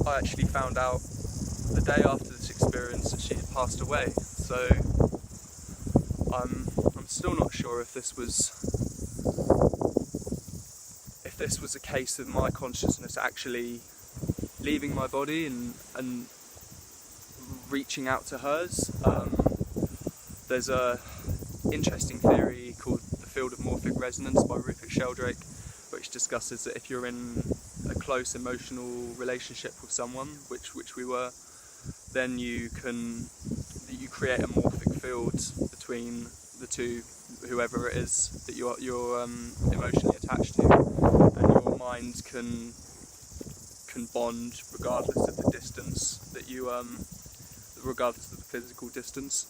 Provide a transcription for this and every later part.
I actually found out the day after this experience that she had passed away. So I'm still not sure if this was a case of my consciousness actually leaving my body and reaching out to hers. There's a interesting theory called the field of morphic resonance by Rupert Sheldrake, which discusses that if you're in a close emotional relationship with someone, which we were, then you create a morphic field between the two, whoever it is that you're emotionally attached to, and your mind can bond regardless of the distance that you regardless of the physical distance.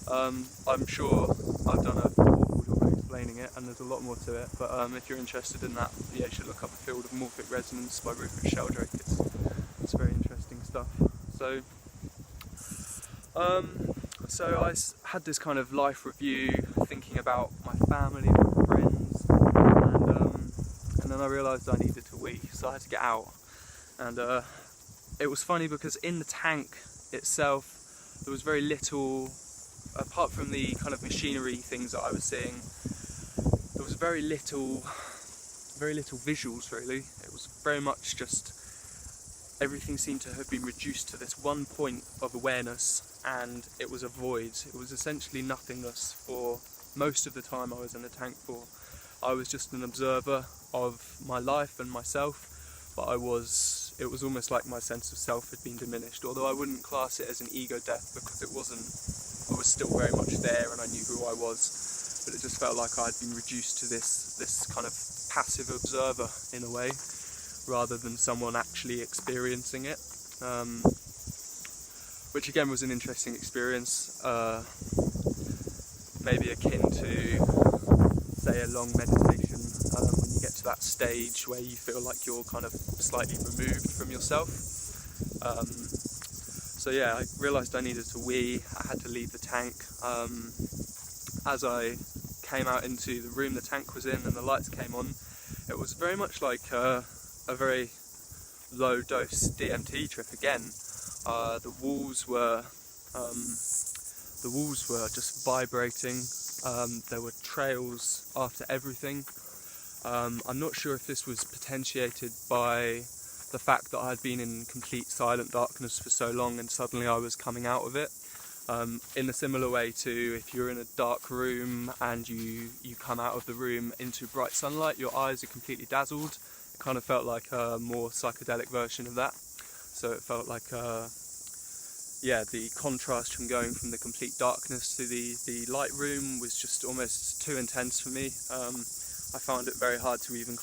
I'm sure I've done a awful job of explaining it, and there's a lot more to it, but if you're interested in that, yeah, you should look up The Field of Morphic Resonance by Rupert Sheldrake. It's very interesting stuff. So I had this kind of life review, thinking about my family, my friends, and then I realised I needed to wee, so I had to get out. And it was funny because in the tank itself there was very little, apart from the kind of machinery things that I was seeing, there was very little visuals really. It was very much just, everything seemed to have been reduced to this one point of awareness, and it was a void. It was essentially nothingness for most of the time I was in the tank for. I was just an observer of my life and myself, but it was almost like my sense of self had been diminished, although I wouldn't class it as an ego death because it wasn't. I was still very much there and I knew who I was, but it just felt like I'd been reduced to this kind of passive observer in a way, rather than someone actually experiencing it, which again was an interesting experience, maybe akin to, say, a long meditation, when you get to that stage where you feel like you're kind of slightly removed from yourself. So yeah, I realised I needed to wee. I had to leave the tank. As I came out into the room the tank was in and the lights came on, it was very much like a very low dose DMT trip again. The walls were just vibrating. There were trails after everything. I'm not sure if this was potentiated by the fact that I had been in complete silent darkness for so long and suddenly I was coming out of it. In a similar way to if you're in a dark room and you come out of the room into bright sunlight, your eyes are completely dazzled. It kind of felt like a more psychedelic version of that. So it felt like, the contrast from going from the complete darkness to the light room was just almost too intense for me. I found it very hard to even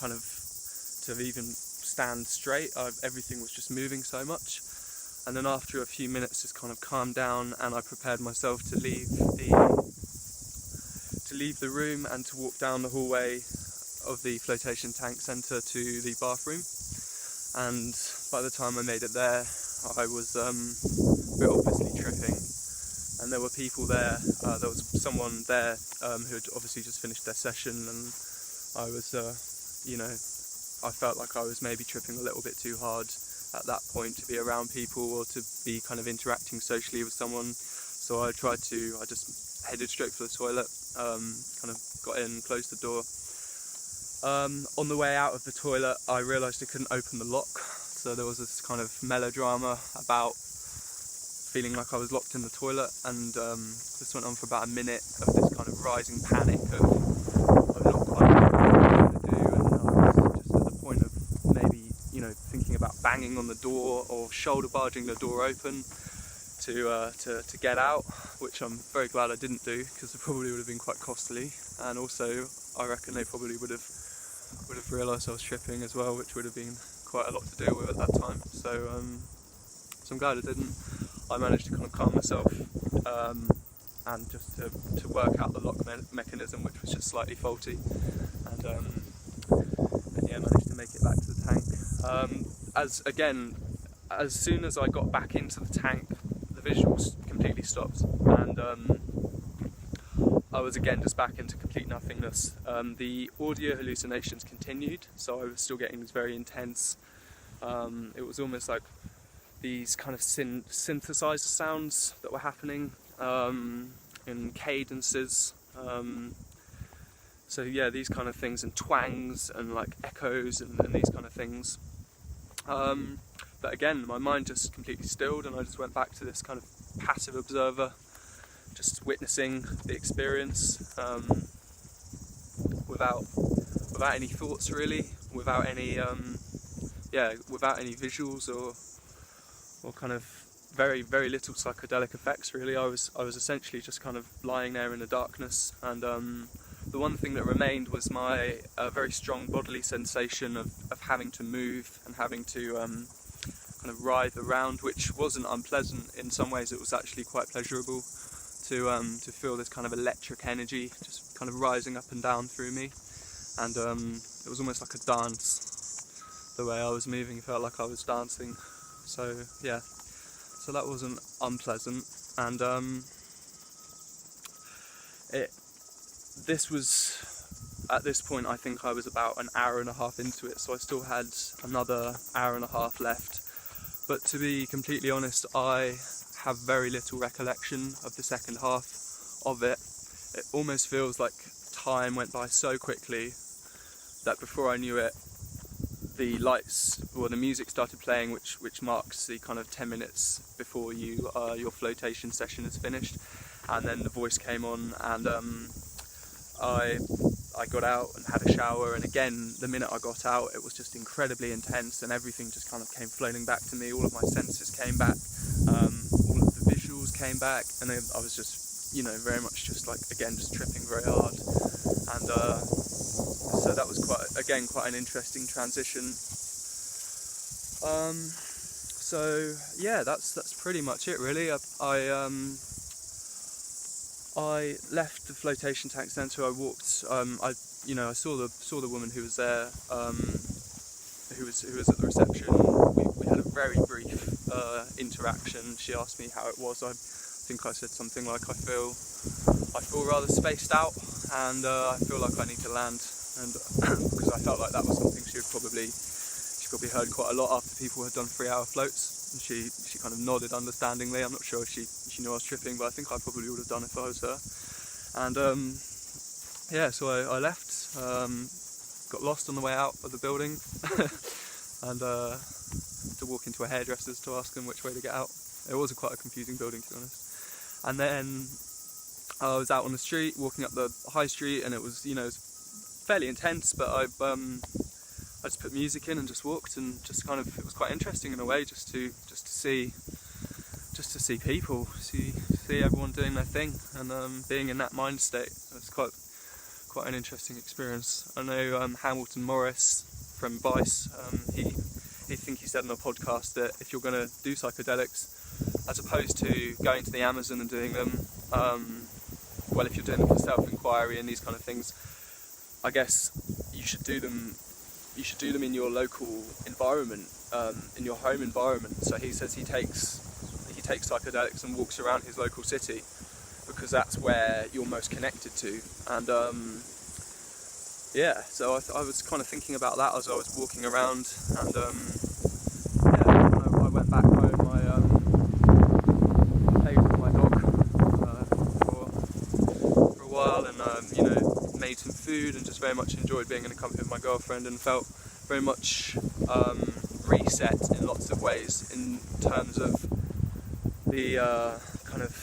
stand straight. Everything was just moving so much. And then after a few minutes just kind of calmed down, and I prepared myself to leave the room and to walk down the hallway of the flotation tank centre to the bathroom. And by the time I made it there, I was obviously tripping, and there were people there. There was someone there who had obviously just finished their session, and I was, I felt like I was maybe tripping a little bit too hard at that point to be around people or to be kind of interacting socially with someone. So I just headed straight for the toilet, kind of got in, closed the door. On the way out of the toilet, I realised I couldn't open the lock. So there was this kind of melodrama about feeling like I was locked in the toilet, and this went on for about a minute of this kind of rising panic of not quite knowing what to do, and I was just at the point of maybe, thinking about banging on the door or shoulder barging the door open to get out, which I'm very glad I didn't do, because it probably would have been quite costly, and also I reckon they probably would have realised I was tripping as well, which would have been quite a lot to deal with at that time. So I'm glad I didn't. I managed to kind of calm myself and just to work out the lock mechanism, which was just slightly faulty, and yeah, managed to make it back to the tank. As soon as I got back into the tank, the visuals completely stopped, and I was again just back into complete nothingness. The audio hallucinations continued, so I was still getting these very intense, it was almost like these kind of synthesizer sounds that were happening in cadences. So yeah, these kind of things, and twangs and like echoes and these kind of things. But again, my mind just completely stilled, and I just went back to this kind of passive observer, just witnessing the experience without any thoughts really, without any without any visuals or kind of very little psychedelic effects really. I was essentially just kind of lying there in the darkness, and the one thing that remained was my very strong bodily sensation of having to move and having to kind of writhe around, which wasn't unpleasant. In some ways it was actually quite pleasurable to feel this kind of electric energy just kind of rising up and down through me, and it was almost like a dance. The way I was moving felt like I was dancing. So yeah, so that wasn't unpleasant, and this was, at this point I think I was about an hour and a half into it, so I still had another hour and a half left. But to be completely honest, I have very little recollection of the second half of it. It almost feels like time went by so quickly that before I knew it, the lights or the music started playing, which marks the kind of 10 minutes before your flotation session is finished, and then the voice came on, and I got out and had a shower, and again, the minute I got out, it was just incredibly intense, and everything just kind of came floating back to me. All of my senses came back, all of the visuals came back, and then I was just, very much just like, again, just tripping very hard, and so that was quite an interesting transition. So yeah, that's pretty much it really. I left the flotation tank centre. I walked. I saw the woman who was there, who was at the reception. We had a very brief interaction. She asked me how it was. I think I said something like, I feel rather spaced out, and I feel like I need to land. And because I felt like that was something she probably heard quite a lot after people had done 3-hour floats. And she kind of nodded understandingly. I'm not sure if she knew I was tripping, but I think I probably would have done if I was her. And so I left, got lost on the way out of the building, and to walk into a hairdresser's to ask them which way to get out. It was quite a confusing building, to be honest. And then I was out on the street, walking up the high street, and it was fairly intense, but I just put music in and just walked, and just kind of, it was quite interesting in a way, just to see people, see everyone doing their thing, and being in that mind state. It's quite an interesting experience. I know Hamilton Morris from Vice, he said on a podcast that if you're going to do psychedelics, as opposed to going to the Amazon and doing them, if you're doing them for self-inquiry and these kind of things, I guess you should do them in your local environment, in your home environment. So he says he takes psychedelics and walks around his local city, because that's where you're most connected to. And so I was kind of thinking about that as I was walking around, and I went back home. I played with my dog for a while, and made some food, and just very much enjoyed being in the company of my girlfriend, and felt very much reset in lots of ways, in terms of the kind of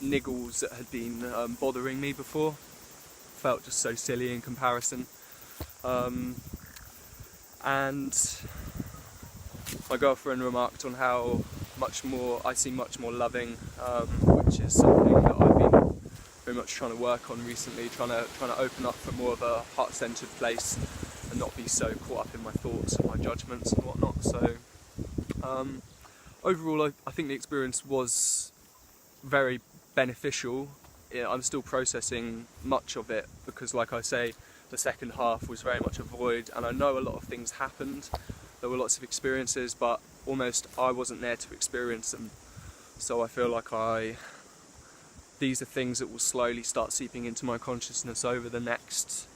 niggles that had been bothering me before. Felt just so silly in comparison, and my girlfriend remarked on how I seem much more loving, which is something that I've been very much trying to work on recently, trying to open up for more of a heart-centered place and not be so caught up in my thoughts and my judgments and whatnot. So overall, I think the experience was very beneficial. I'm still processing much of it, because like I say, the second half was very much a void, and I know a lot of things happened. There were lots of experiences, but almost I wasn't there to experience them. So I feel like these are things that will slowly start seeping into my consciousness over the next,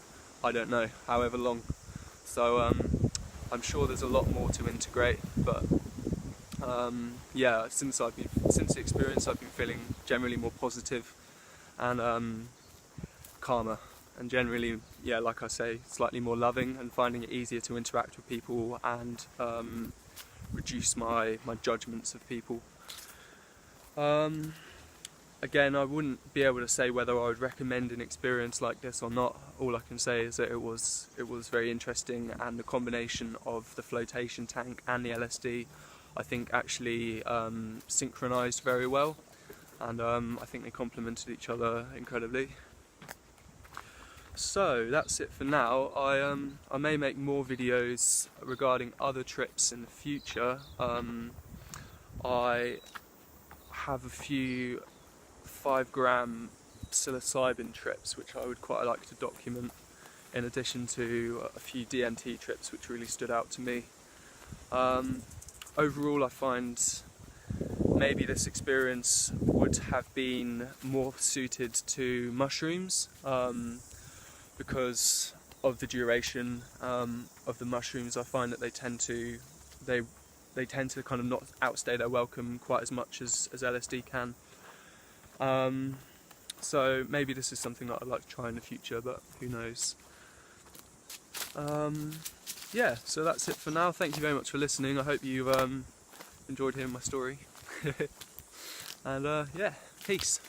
I don't know, however long. So I'm sure there's a lot more to integrate, but yeah, since the experience, I've been feeling generally more positive and calmer, and generally, yeah, like I say, slightly more loving, and finding it easier to interact with people and reduce my judgments of people. Again, I wouldn't be able to say whether I would recommend an experience like this or not. All I can say is that it was very interesting, and the combination of the flotation tank and the LSD, I think, actually synchronised very well, and I think they complemented each other incredibly. So that's it for now. I may make more videos regarding other trips in the future. I have a few 5-gram psilocybin trips which I would quite like to document, in addition to a few DMT trips which really stood out to me. Overall, I find maybe this experience would have been more suited to mushrooms, because of the duration of the mushrooms. I find that they tend to kind of not outstay their welcome quite as much as LSD can. So maybe this is something that I'd like to try in the future, but who knows. Yeah, so that's it for now. Thank you very much for listening. I hope you've enjoyed hearing my story. And yeah, peace.